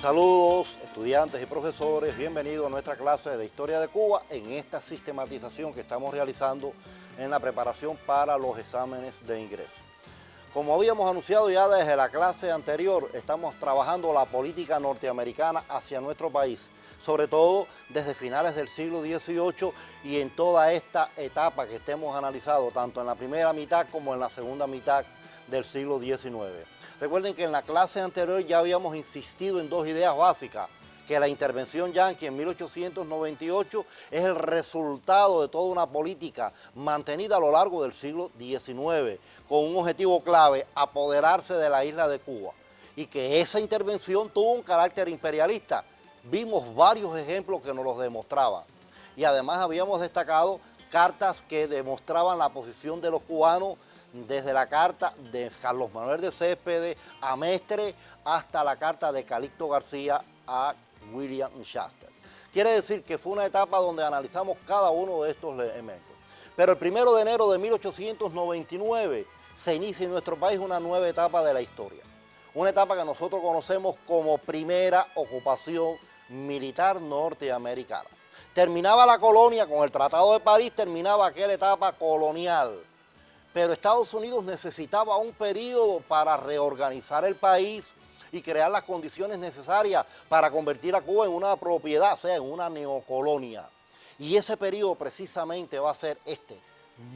Saludos, estudiantes y profesores, bienvenidos a nuestra clase de Historia de Cuba en esta sistematización que estamos realizando en la preparación para los exámenes de ingreso. Como habíamos anunciado ya desde la clase anterior, estamos trabajando la política norteamericana hacia nuestro país, sobre todo desde finales del siglo XVIII y en toda esta etapa que estemos analizando, tanto en la primera mitad como en la segunda mitad del siglo XIX. Recuerden que en la clase anterior ya habíamos insistido en dos ideas básicas, que la intervención yanqui en 1898 es el resultado de toda una política mantenida a lo largo del siglo XIX, con un objetivo clave, apoderarse de la isla de Cuba, y que esa intervención tuvo un carácter imperialista. Vimos varios ejemplos que nos los demostraban, y además habíamos destacado cartas que demostraban la posición de los cubanos, desde la carta de Carlos Manuel de Céspedes a Mestre hasta la carta de Calixto García a William Shafter. Quiere decir que fue una etapa donde analizamos cada uno de estos elementos. Pero el 1 de enero de 1899 se inicia en nuestro país una nueva etapa de la historia. Una etapa que nosotros conocemos como primera ocupación militar norteamericana. Terminaba la colonia con el Tratado de París, terminaba aquella etapa colonial. Pero Estados Unidos necesitaba un periodo para reorganizar el país y crear las condiciones necesarias para convertir a Cuba en una propiedad, o sea, en una neocolonia. Y ese periodo precisamente va a ser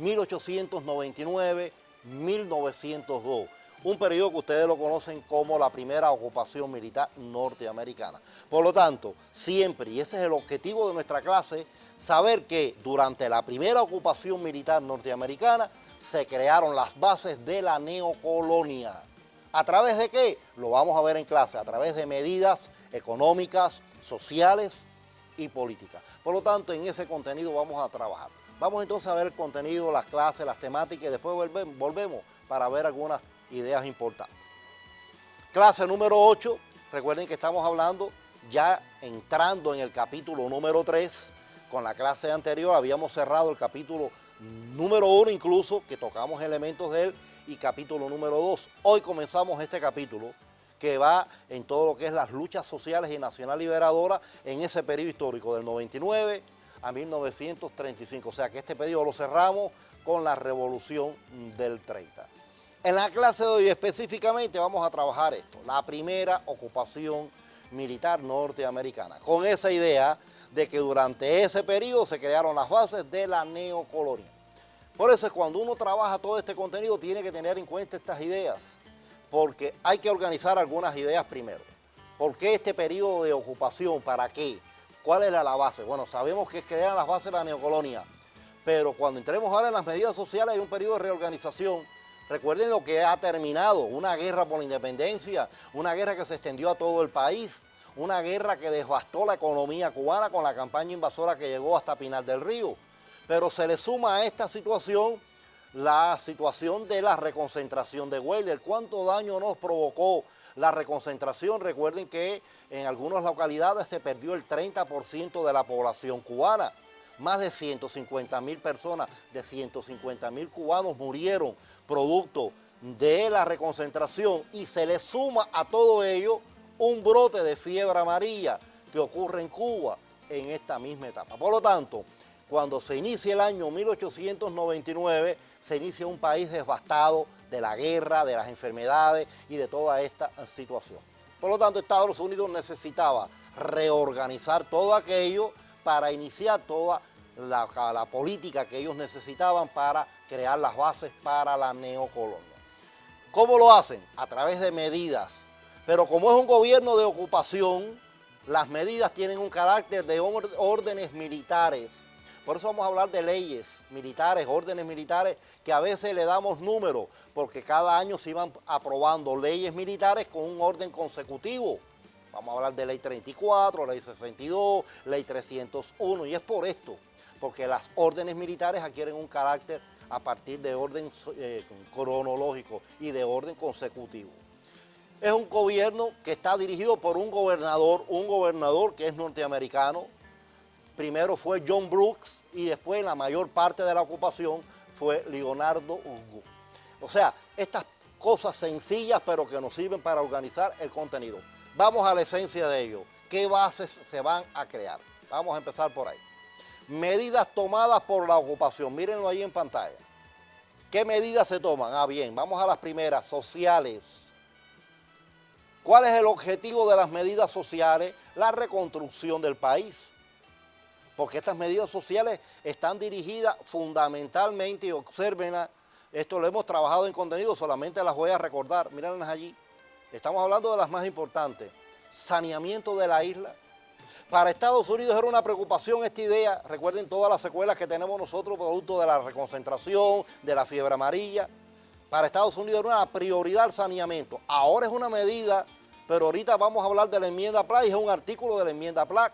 1899-1902, un periodo que ustedes lo conocen como la primera ocupación militar norteamericana. Por lo tanto, siempre, y ese es el objetivo de nuestra clase, saber que durante la primera ocupación militar norteamericana se crearon las bases de la neocolonia. ¿A través de qué? Lo vamos a ver en clase, a través de medidas económicas, sociales y políticas. Por lo tanto, en ese contenido vamos a trabajar. Vamos entonces a ver el contenido, las clases, las temáticas y después volvemos para ver algunas ideas importantes. Clase número 8, recuerden que estamos hablando ya entrando en el capítulo número 3. Con la clase anterior habíamos cerrado el capítulo número 1 incluso, que tocamos elementos de él, y capítulo número 2. Hoy comenzamos este capítulo que va en todo lo que es las luchas sociales y nacional liberadoras en ese periodo histórico del 99 a 1935. O sea que este periodo lo cerramos con la revolución del 30. En la clase de hoy específicamente vamos a trabajar esto, la primera ocupación militar norteamericana, con esa idea de que durante ese periodo se crearon las bases de la neocolonia. Por eso es cuando uno trabaja todo este contenido tiene que tener en cuenta estas ideas, porque hay que organizar algunas ideas primero. ¿Por qué este periodo de ocupación? ¿Para qué? ¿Cuál era la base? Bueno, sabemos que crean las bases de la neocolonia, pero cuando entremos ahora en las medidas sociales hay un periodo de reorganización. Recuerden lo que ha terminado, una guerra por la independencia, una guerra que se extendió a todo el país, una guerra que devastó la economía cubana con la campaña invasora que llegó hasta Pinar del Río. Pero se le suma a esta situación la situación de la reconcentración de Huelva. ¿Cuánto daño nos provocó la reconcentración? Recuerden que en algunas localidades se perdió el 30% de la población cubana. Más de 150.000 personas, de 150.000 cubanos murieron producto de la reconcentración, y se le suma a todo ello un brote de fiebre amarilla que ocurre en Cuba en esta misma etapa. Por lo tanto, cuando se inicia el año 1899, se inicia un país devastado de la guerra, de las enfermedades y de toda esta situación. Por lo tanto, Estados Unidos necesitaba reorganizar todo aquello para iniciar toda la política que ellos necesitaban para crear las bases para la neocolonia. ¿Cómo lo hacen? A través de medidas. Pero como es un gobierno de ocupación, las medidas tienen un carácter de órdenes militares. Por eso vamos a hablar de leyes militares, órdenes militares, que a veces le damos números, porque cada año se iban aprobando leyes militares con un orden consecutivo. Vamos a hablar de ley 34, ley 62, ley 301, y es por esto, porque las órdenes militares adquieren un carácter a partir de orden cronológico y de orden consecutivo. Es un gobierno que está dirigido por un gobernador que es norteamericano. Primero fue John Brooks y después la mayor parte de la ocupación fue Leonardo Hugo. O sea, estas cosas sencillas pero que nos sirven para organizar el contenido. Vamos a la esencia de ello. ¿Qué bases se van a crear? Vamos a empezar por ahí. Medidas tomadas por la ocupación. Mírenlo ahí en pantalla. ¿Qué medidas se toman? Ah, bien, vamos a las primeras, sociales. ¿Cuál es el objetivo de las medidas sociales? La reconstrucción del país. Porque estas medidas sociales están dirigidas fundamentalmente, y obsérvenla, esto lo hemos trabajado en contenido, solamente las voy a recordar, mírenlas allí. Estamos hablando de las más importantes. Saneamiento de la isla. Para Estados Unidos era una preocupación esta idea. Recuerden todas las secuelas que tenemos nosotros producto de la reconcentración, de la fiebre amarilla. Para Estados Unidos era una prioridad el saneamiento. Ahora es una medida, pero ahorita vamos a hablar de la enmienda Platt y es un artículo de la enmienda Platt.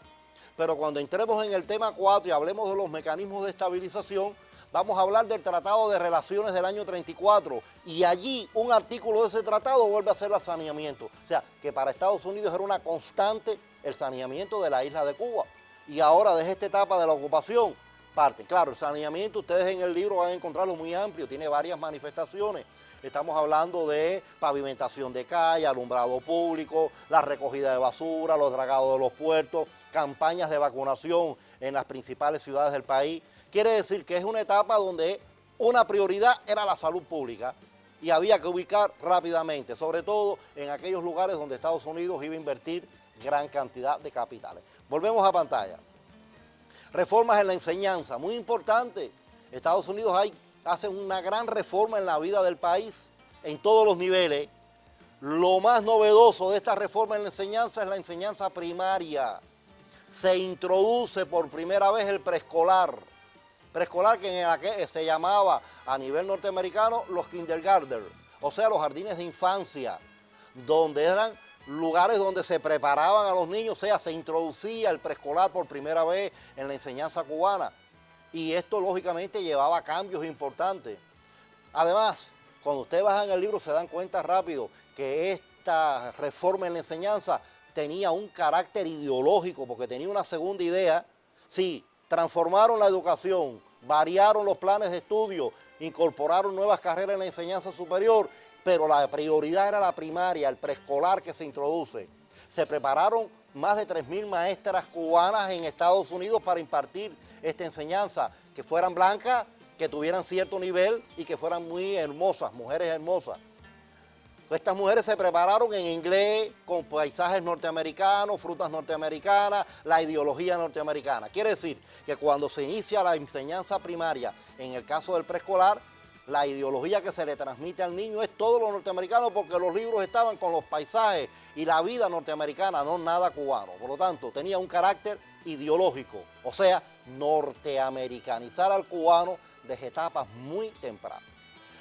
Pero cuando entremos en el tema 4 y hablemos de los mecanismos de estabilización, vamos a hablar del Tratado de Relaciones del año 34 y allí un artículo de ese tratado vuelve a ser el saneamiento. O sea, que para Estados Unidos era una constante el saneamiento de la isla de Cuba. Y ahora desde esta etapa de la ocupación parte. Claro, el saneamiento ustedes en el libro van a encontrarlo muy amplio, tiene varias manifestaciones. Estamos hablando de pavimentación de calle, alumbrado público, la recogida de basura, los dragados de los puertos, campañas de vacunación en las principales ciudades del país. Quiere decir que es una etapa donde una prioridad era la salud pública y había que ubicar rápidamente, sobre todo en aquellos lugares donde Estados Unidos iba a invertir gran cantidad de capitales. Volvemos a pantalla. Reformas en la enseñanza, muy importante. Estados Unidos hace una gran reforma en la vida del país, en todos los niveles. Lo más novedoso de esta reforma en la enseñanza es la enseñanza primaria. Se introduce por primera vez el preescolar. Preescolar que en aquel se llamaba a nivel norteamericano los kindergarten, o sea, los jardines de infancia, donde eran lugares donde se preparaban a los niños, o sea, se introducía el preescolar por primera vez en la enseñanza cubana. Y esto, lógicamente, llevaba cambios importantes. Además, cuando ustedes bajan el libro se dan cuenta rápido que esta reforma en la enseñanza tenía un carácter ideológico, porque tenía una segunda idea. Sí, transformaron la educación, variaron los planes de estudio, incorporaron nuevas carreras en la enseñanza superior, pero la prioridad era la primaria, el preescolar que se introduce. Se prepararon más de 3.000 maestras cubanas en Estados Unidos para impartir esta enseñanza, que fueran blancas, que tuvieran cierto nivel y que fueran muy hermosas, mujeres hermosas. Estas mujeres se prepararon en inglés, con paisajes norteamericanos, frutas norteamericanas, la ideología norteamericana. Quiere decir que cuando se inicia la enseñanza primaria, en el caso del preescolar, la ideología que se le transmite al niño es todo lo norteamericano, porque los libros estaban con los paisajes y la vida norteamericana, no nada cubano. Por lo tanto, tenía un carácter ideológico, o sea, norteamericanizar al cubano desde etapas muy tempranas.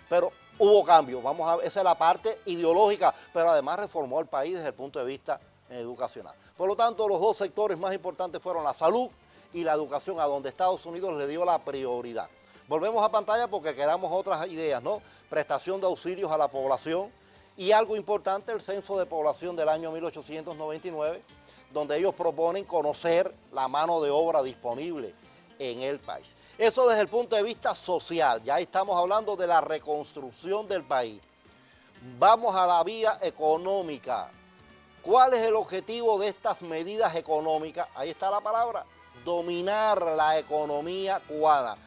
Pero hubo cambios, esa es la parte ideológica, pero además reformó el país desde el punto de vista educacional. Por lo tanto, los dos sectores más importantes fueron la salud y la educación, a donde Estados Unidos le dio la prioridad. Volvemos a pantalla porque quedamos otras ideas, ¿no? Prestación de auxilios a la población y algo importante, el censo de población del año 1899, donde ellos proponen conocer la mano de obra disponible en el país. Eso desde el punto de vista social, ya estamos hablando de la reconstrucción del país. Vamos a la vía económica. ¿Cuál es el objetivo de estas medidas económicas? Ahí está la palabra, dominar la economía cubana.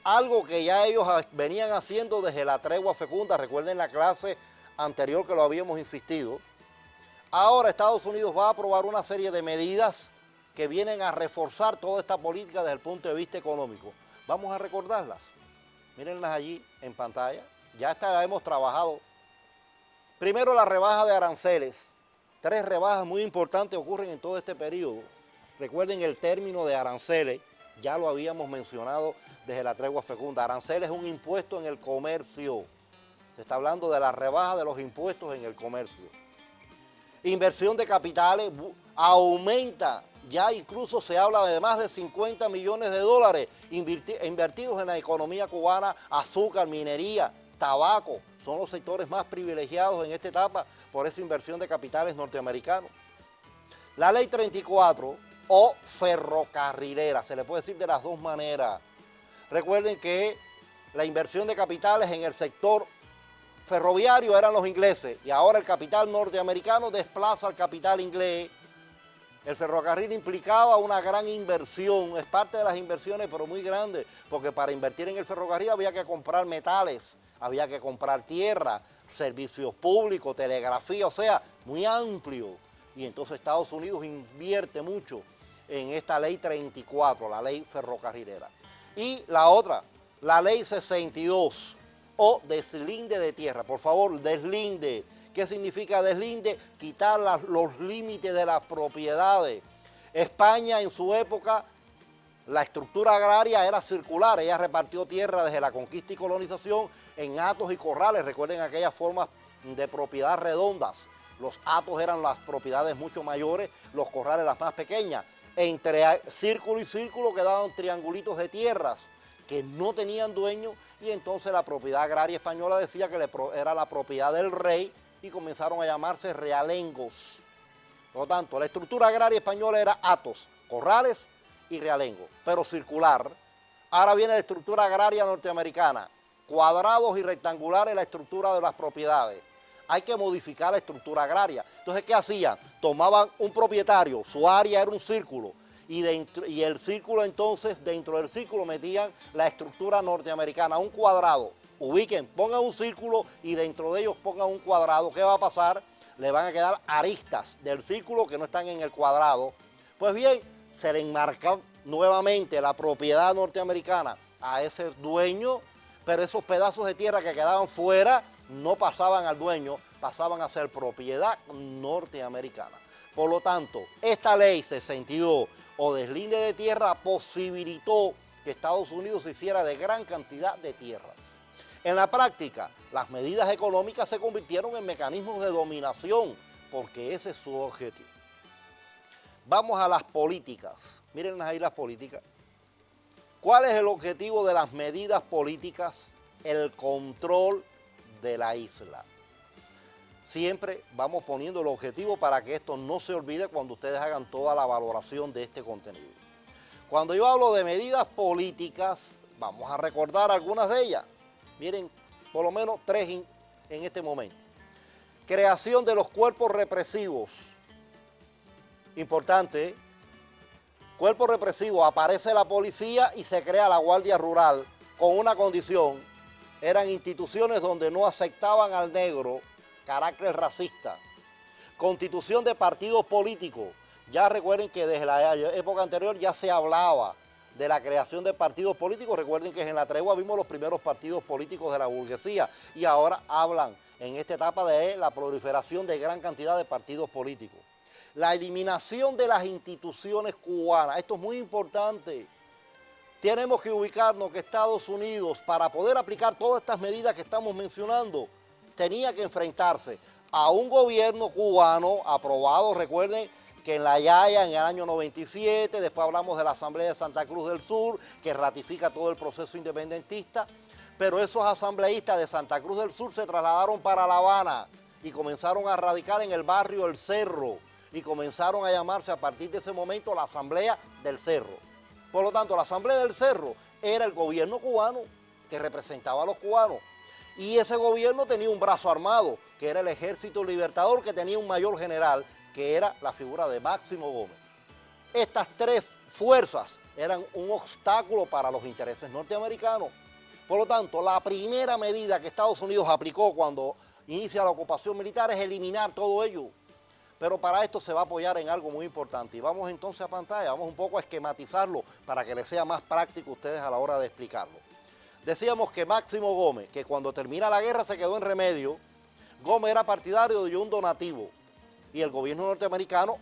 Algo que ya ellos venían haciendo desde la tregua fecunda, recuerden la clase anterior que lo habíamos insistido. Ahora Estados Unidos va a aprobar una serie de medidas que vienen a reforzar toda esta política desde el punto de vista económico. Vamos a recordarlas. Mírenlas allí en pantalla. Ya hemos trabajado. Primero, la rebaja de aranceles. 3 rebajas muy importantes ocurren en todo este periodo. Recuerden el término de aranceles, ya lo habíamos mencionado desde la tregua fecunda. Aranceles es un impuesto en el comercio. Se está hablando de la rebaja de los impuestos en el comercio. Inversión de capitales aumenta. Ya incluso se habla de más de 50 millones de dólares invertidos en la economía cubana, azúcar, minería, tabaco. Son los sectores más privilegiados en esta etapa por esa inversión de capitales norteamericanos. La ley 34 o ferrocarrilera, se le puede decir de las dos maneras. Recuerden que la inversión de capitales en el sector ferroviario eran los ingleses y ahora el capital norteamericano desplaza al capital inglés. El ferrocarril implicaba una gran inversión, es parte de las inversiones, pero muy grande, porque para invertir en el ferrocarril había que comprar metales, había que comprar tierra, servicios públicos, telegrafía, o sea, muy amplio. Y entonces Estados Unidos invierte mucho en esta ley 34, la ley ferrocarrilera. Y la otra, la ley 62, o deslinde de tierra. Por favor, deslinde. ¿Qué significa deslinde? Quitar los límites de las propiedades. España en su época, la estructura agraria era circular, ella repartió tierra desde la conquista y colonización en hatos y corrales. Recuerden aquellas formas de propiedad redondas. Los hatos eran las propiedades mucho mayores, los corrales las más pequeñas. Entre círculo y círculo quedaban triangulitos de tierras que no tenían dueño y entonces la propiedad agraria española decía que era la propiedad del rey y comenzaron a llamarse realengos. Por lo tanto, la estructura agraria española era hatos, corrales y realengos, pero circular. Ahora viene la estructura agraria norteamericana, cuadrados y rectangulares la estructura de las propiedades. Hay que modificar la estructura agraria. Entonces, ¿qué hacían? Tomaban un propietario, su área era un círculo, y el círculo entonces, dentro del círculo metían la estructura norteamericana, un cuadrado. Ubiquen, pongan un círculo y dentro de ellos pongan un cuadrado. ¿Qué va a pasar? Le van a quedar aristas del círculo que no están en el cuadrado. Pues bien, se le enmarca nuevamente la propiedad norteamericana a ese dueño, pero esos pedazos de tierra que quedaban fuera no pasaban al dueño, pasaban a ser propiedad norteamericana. Por lo tanto, esta ley 62 o deslinde de tierra posibilitó que Estados Unidos se hiciera de gran cantidad de tierras. En la práctica, las medidas económicas se convirtieron en mecanismos de dominación, porque ese es su objetivo. Vamos a las políticas. Miren ahí las políticas. ¿Cuál es el objetivo de las medidas políticas? El control de la isla. Siempre vamos poniendo el objetivo para que esto no se olvide cuando ustedes hagan toda la valoración de este contenido. Cuando yo hablo de medidas políticas, vamos a recordar algunas de ellas. Miren, por lo menos tres en este momento. Creación de los cuerpos represivos. Importante, ¿eh? Cuerpo represivo, aparece la policía y se crea la Guardia Rural con una condición. Eran instituciones donde no aceptaban al negro, carácter racista. Constitución de partidos políticos. Ya recuerden que desde la época anterior ya se hablaba de la creación de partidos políticos. Recuerden que en la tregua vimos los primeros partidos políticos de la burguesía y ahora hablan en esta etapa de la proliferación de gran cantidad de partidos políticos. La eliminación de las instituciones cubanas. Esto es muy importante. Tenemos que ubicarnos que Estados Unidos, para poder aplicar todas estas medidas que estamos mencionando, tenía que enfrentarse a un gobierno cubano aprobado, recuerden, que en La Haya en el año 97, después hablamos de la Asamblea de Santa Cruz del Sur, que ratifica todo el proceso independentista, pero esos asambleístas de Santa Cruz del Sur se trasladaron para La Habana y comenzaron a radicar en el barrio El Cerro y comenzaron a llamarse a partir de ese momento la Asamblea del Cerro. Por lo tanto, la Asamblea del Cerro era el gobierno cubano que representaba a los cubanos. Y ese gobierno tenía un brazo armado, que era el Ejército Libertador, que tenía un mayor general, que era la figura de Máximo Gómez. Estas tres fuerzas eran un obstáculo para los intereses norteamericanos. Por lo tanto, la primera medida que Estados Unidos aplicó cuando inicia la ocupación militar es eliminar todo ello. Pero para esto se va a apoyar en algo muy importante. Y vamos entonces a pantalla, vamos un poco a esquematizarlo para que les sea más práctico a ustedes a la hora de explicarlo. Decíamos que Máximo Gómez, que cuando termina la guerra se quedó en Remedio, Gómez era partidario de un donativo y el gobierno norteamericano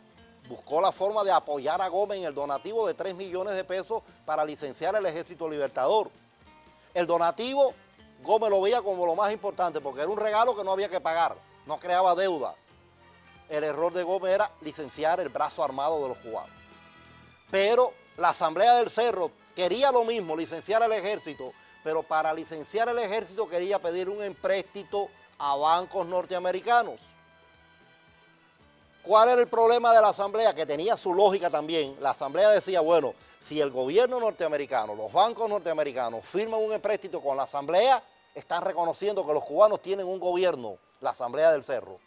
buscó la forma de apoyar a Gómez en el donativo de 3 millones de pesos para licenciar el Ejército Libertador. El donativo Gómez lo veía como lo más importante porque era un regalo que no había que pagar, no creaba deuda. El error de Gómez era licenciar el brazo armado de los cubanos. Pero la Asamblea del Cerro quería lo mismo, licenciar el ejército, pero para licenciar el ejército quería pedir un empréstito a bancos norteamericanos. ¿Cuál era el problema de la Asamblea? Que tenía su lógica también. La Asamblea decía, bueno, si el gobierno norteamericano, los bancos norteamericanos firman un empréstito con la Asamblea, están reconociendo que los cubanos tienen un gobierno, la Asamblea del Cerro.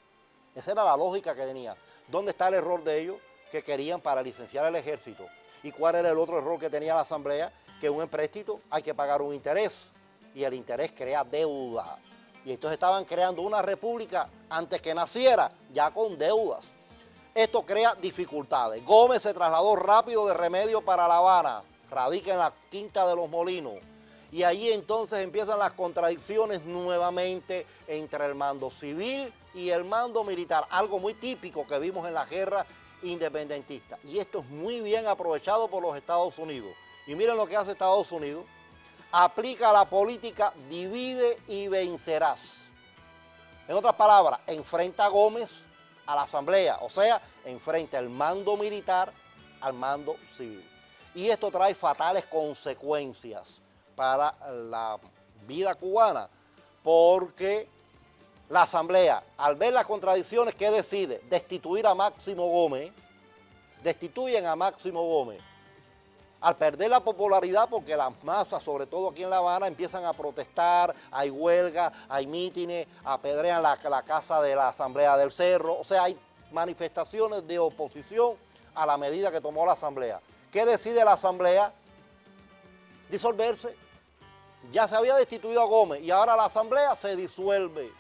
Esa era la lógica que tenía. ¿Dónde está el error de ellos? Que querían para licenciar el ejército. ¿Y cuál era el otro error que tenía la Asamblea? Que un empréstito hay que pagar un interés, y el interés crea deuda. Y entonces estaban creando una república antes que naciera, ya con deudas. Esto crea dificultades. Gómez se trasladó rápido de Remedio para La Habana, radica en la Quinta de los Molinos. Y allí entonces empiezan las contradicciones nuevamente entre el mando civil y el mando militar, algo muy típico que vimos en la guerra independentista. Y esto es muy bien aprovechado por los Estados Unidos. Y miren lo que hace Estados Unidos. Aplica la política divide y vencerás. En otras palabras, enfrenta a Gómez a la Asamblea, o sea, enfrenta el mando militar al mando civil. Y esto trae fatales consecuencias para la vida cubana, porque la Asamblea, al ver las contradicciones, ¿qué decide? Destituir a Máximo Gómez. Destituyen a Máximo Gómez. Al perder la popularidad, porque las masas, sobre todo aquí en La Habana, empiezan a protestar, hay huelgas, hay mítines, apedrean la casa de la Asamblea del Cerro, o sea, hay manifestaciones de oposición a la medida que tomó la Asamblea. ¿Qué decide la Asamblea? Disolverse. Ya se había destituido a Gómez y ahora la Asamblea se disuelve.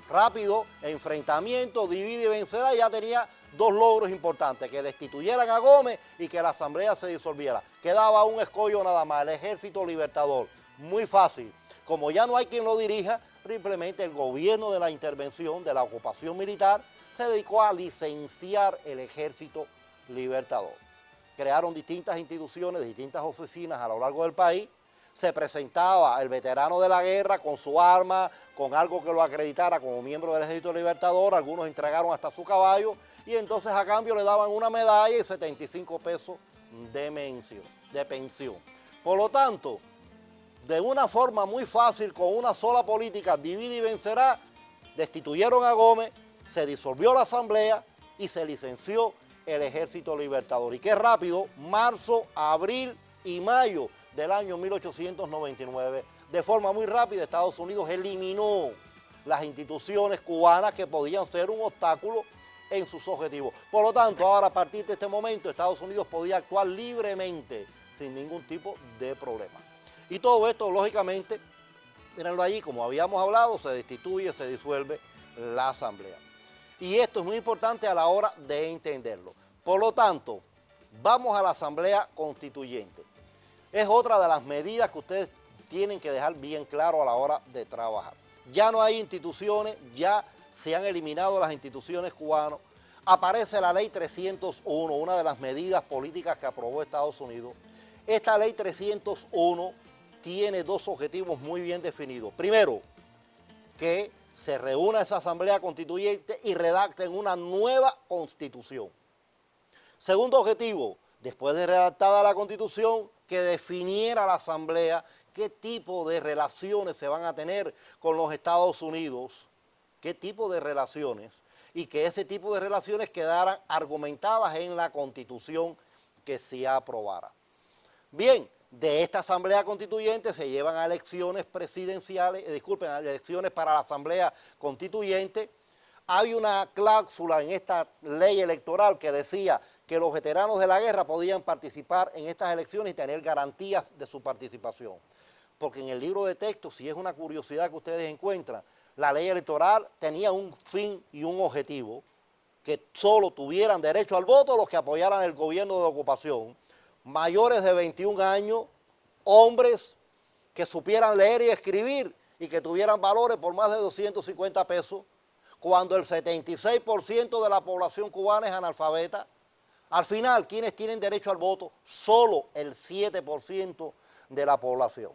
Rápido, enfrentamiento, divide y vencerá, ya tenía dos logros importantes, que destituyeran a Gómez y que la Asamblea se disolviera. Quedaba un escollo nada más, el Ejército Libertador. Muy fácil. Como ya no hay quien lo dirija, simplemente el gobierno de la intervención, de la ocupación militar, se dedicó a licenciar el Ejército Libertador. Crearon distintas instituciones, distintas oficinas a lo largo del país. Se presentaba el veterano de la guerra con su arma, con algo que lo acreditara como miembro del Ejército Libertador. Algunos entregaron hasta su caballo y entonces a cambio le daban una medalla y 75 pesos de pensión. Por lo tanto, de una forma muy fácil, con una sola política, divide y vencerá, destituyeron a Gómez, se disolvió la Asamblea y se licenció el Ejército Libertador. Y qué rápido, marzo, abril y mayo del año 1899, de forma muy rápida Estados Unidos eliminó las instituciones cubanas que podían ser un obstáculo en sus objetivos. Por lo tanto, ahora a partir de este momento Estados Unidos podía actuar libremente, sin ningún tipo de problema. Y todo esto, lógicamente, mírenlo allí, como habíamos hablado, se destituye, se disuelve la Asamblea. Y esto es muy importante a la hora de entenderlo. Por lo tanto, vamos a la Asamblea Constituyente. Es otra de las medidas que ustedes tienen que dejar bien claro a la hora de trabajar. Ya no hay instituciones, ya se han eliminado las instituciones cubanas. Aparece la Ley 301, una de las medidas políticas que aprobó Estados Unidos. Esta Ley 301 tiene dos objetivos muy bien definidos. Primero, que se reúna esa Asamblea Constituyente y redacten una nueva Constitución. Segundo objetivo, después de redactada la Constitución, que definiera la Asamblea qué tipo de relaciones se van a tener con los Estados Unidos, qué tipo de relaciones, y que ese tipo de relaciones quedaran argumentadas en la Constitución que se aprobara. Bien, de esta Asamblea Constituyente se llevan a elecciones presidenciales, a elecciones para la Asamblea Constituyente. Hay una cláusula en esta ley electoral que decía que los veteranos de la guerra podían participar en estas elecciones y tener garantías de su participación. Porque en el libro de texto, si es una curiosidad que ustedes encuentran, la ley electoral tenía un fin y un objetivo, que solo tuvieran derecho al voto los que apoyaran el gobierno de ocupación, mayores de 21 años, hombres que supieran leer y escribir y que tuvieran valores por más de 250 pesos, cuando el 76% de la población cubana es analfabeta. Al final, ¿quiénes tienen derecho al voto? Solo el 7% de la población.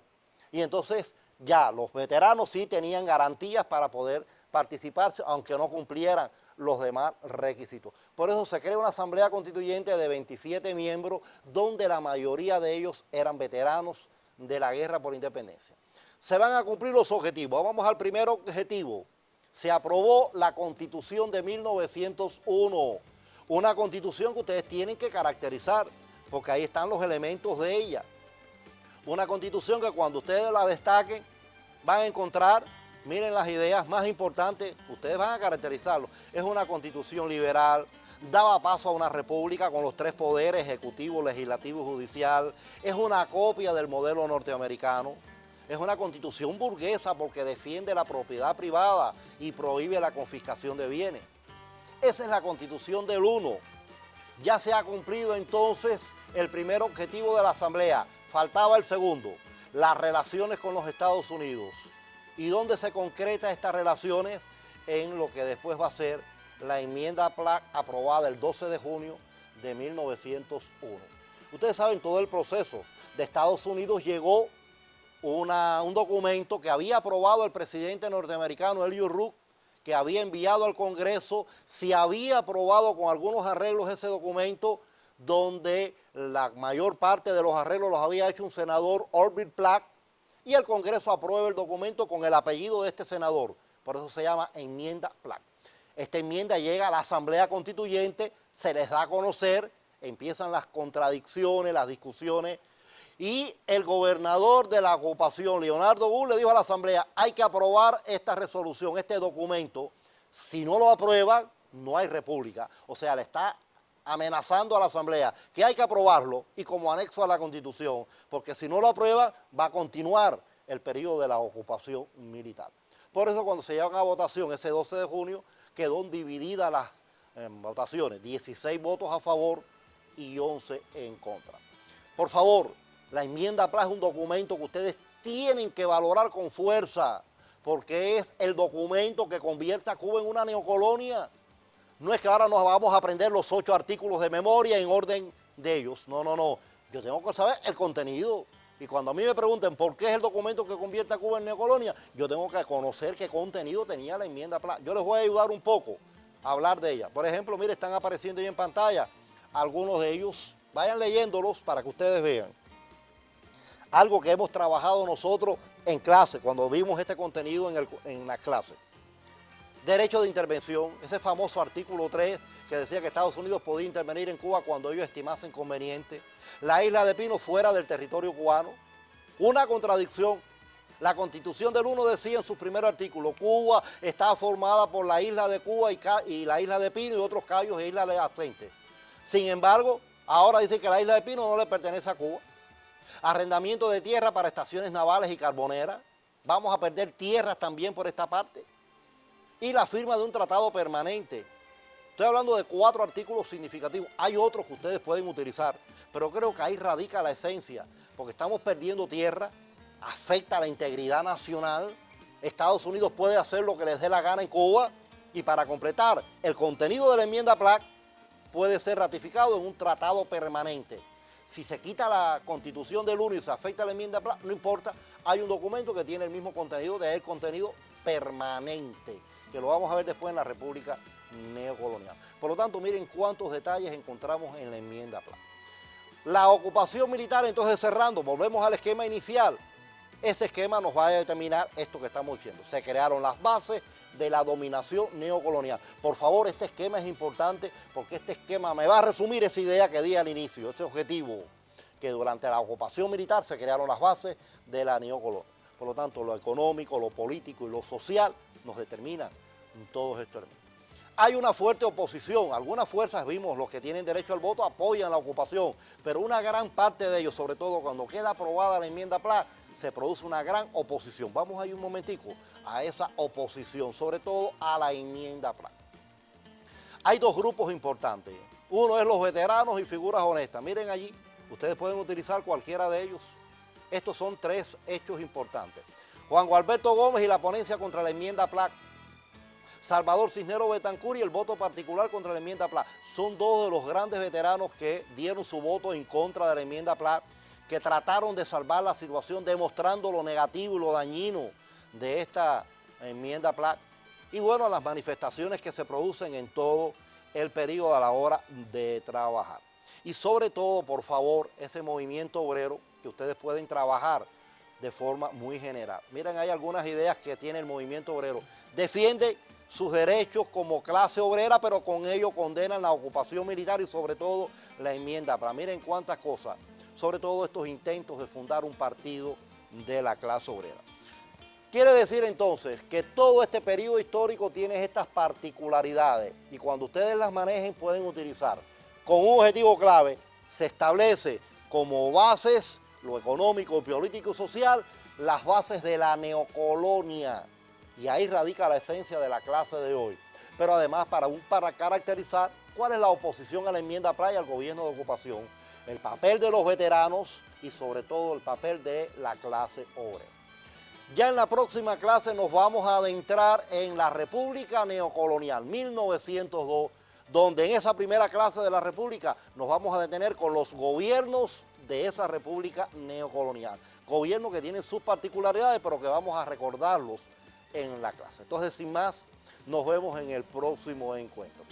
Y entonces ya los veteranos sí tenían garantías para poder participar, aunque no cumplieran los demás requisitos. Por eso se crea una Asamblea Constituyente de 27 miembros, donde la mayoría de ellos eran veteranos de la guerra por independencia. Se van a cumplir los objetivos. Vamos al primer objetivo. Se aprobó la Constitución de 1901. Una constitución que ustedes tienen que caracterizar, porque ahí están los elementos de ella. Una constitución que cuando ustedes la destaquen, van a encontrar, miren las ideas más importantes, ustedes van a caracterizarlo. Es una constitución liberal, daba paso a una república con los 3 poderes, ejecutivo, legislativo y judicial. Es una copia del modelo norteamericano. Es una constitución burguesa porque defiende la propiedad privada y prohíbe la confiscación de bienes. Esa es la constitución del 1. Ya se ha cumplido entonces el primer objetivo de la Asamblea. Faltaba el segundo, las relaciones con los Estados Unidos. ¿Y dónde se concreta estas relaciones? En lo que después va a ser la enmienda Platt aprobada el 12 de junio de 1901. Ustedes saben todo el proceso. De Estados Unidos llegó un documento que había aprobado el presidente norteamericano Eliot Root, que había enviado al Congreso, se había aprobado con algunos arreglos ese documento, donde la mayor parte de los arreglos los había hecho un senador, Orville Platt, y el Congreso aprueba el documento con el apellido de este senador. Por eso se llama enmienda Platt. Esta enmienda llega a la Asamblea Constituyente, se les da a conocer, empiezan las contradicciones, las discusiones, y el gobernador de la ocupación, Leonardo Wood, le dijo a la Asamblea, hay que aprobar esta resolución, este documento. Si no lo aprueban, no hay república. O sea, le está amenazando a la Asamblea que hay que aprobarlo y como anexo a la Constitución, porque si no lo aprueba, va a continuar el periodo de la ocupación militar. Por eso cuando se llevan a votación ese 12 de junio, quedó divididas las votaciones, 16 votos a favor y 11 en contra. Por favor, la enmienda Platt es un documento que ustedes tienen que valorar con fuerza, porque es el documento que convierte a Cuba en una neocolonia. No es que ahora nos vamos a aprender los 8 artículos de memoria en orden de ellos. No, no, no. Yo tengo que saber el contenido. Y cuando a mí me pregunten por qué es el documento que convierte a Cuba en neocolonia, yo tengo que conocer qué contenido tenía la enmienda Platt. Yo les voy a ayudar un poco a hablar de ella. Por ejemplo, mire, están apareciendo ahí en pantalla algunos de ellos. Vayan leyéndolos para que ustedes vean. Algo que hemos trabajado nosotros en clase, cuando vimos este contenido en las clases. Derecho de intervención, ese famoso artículo 3 que decía que Estados Unidos podía intervenir en Cuba cuando ellos estimasen conveniente. La isla de Pino fuera del territorio cubano. Una contradicción. La Constitución del 1 decía en su primer artículo, Cuba está formada por la isla de Cuba y la isla de Pino y otros cayos e islas adyacentes. Sin embargo, ahora dice que la isla de Pino no le pertenece a Cuba. Arrendamiento de tierra para estaciones navales y carboneras. Vamos a perder tierras también por esta parte. Y la firma de un tratado permanente. Estoy hablando de 4 artículos significativos. Hay otros que ustedes pueden utilizar, pero creo que ahí radica la esencia, porque estamos perdiendo tierra, afecta la integridad nacional. Estados Unidos puede hacer lo que les dé la gana en Cuba, y para completar el contenido de la enmienda Platt puede ser ratificado en un tratado permanente. Si se quita la Constitución del 1 y se afecta la enmienda Platt, no importa, hay un documento que tiene el mismo contenido, de el contenido permanente, que lo vamos a ver después en la República Neocolonial. Por lo tanto, miren cuántos detalles encontramos en la enmienda Platt. La ocupación militar, entonces cerrando, volvemos al esquema inicial. Ese esquema nos va a determinar esto que estamos diciendo. Se crearon las bases de la dominación neocolonial. Por favor, este esquema es importante porque este esquema me va a resumir esa idea que di al inicio, ese objetivo, que durante la ocupación militar se crearon las bases de la neocolonia. Por lo tanto, lo económico, lo político y lo social nos determinan todos estos elementos. Hay una fuerte oposición, algunas fuerzas, vimos, los que tienen derecho al voto apoyan la ocupación, pero una gran parte de ellos, sobre todo cuando queda aprobada la enmienda Platt, se produce una gran oposición. Vamos ahí un momentico a esa oposición, sobre todo a la enmienda Platt. Hay 2 grupos importantes. Uno es los veteranos y figuras honestas. Miren allí, ustedes pueden utilizar cualquiera de ellos. Estos son 3 hechos importantes. Juan Gualberto Gómez y la ponencia contra la enmienda Platt. Salvador Cisneros Betancur y el voto particular contra la enmienda Platt. Son 2 de los grandes veteranos que dieron su voto en contra de la enmienda Platt, que trataron de salvar la situación demostrando lo negativo y lo dañino de esta enmienda Platt. Y bueno, las manifestaciones que se producen en todo el periodo a la hora de trabajar. Y sobre todo, por favor, ese movimiento obrero que ustedes pueden trabajar de forma muy general. Miren, hay algunas ideas que tiene el movimiento obrero. Defiende sus derechos como clase obrera, pero con ello condenan la ocupación militar y sobre todo la enmienda Platt. Miren cuántas cosas, sobre todo estos intentos de fundar un partido de la clase obrera. Quiere decir entonces que todo este periodo histórico tiene estas particularidades y cuando ustedes las manejen pueden utilizar con un objetivo clave, se establece como bases, lo económico, político y social, las bases de la neocolonia. Y ahí radica la esencia de la clase de hoy. Pero además para caracterizar cuál es la oposición a la enmienda Pryor al gobierno de ocupación, el papel de los veteranos y sobre todo el papel de la clase obrera. Ya en la próxima clase nos vamos a adentrar en la República Neocolonial, 1902, donde en esa primera clase de la República nos vamos a detener con los gobiernos de esa República Neocolonial. Gobiernos que tienen sus particularidades, pero que vamos a recordarlos en la clase. Entonces, sin más, nos vemos en el próximo encuentro.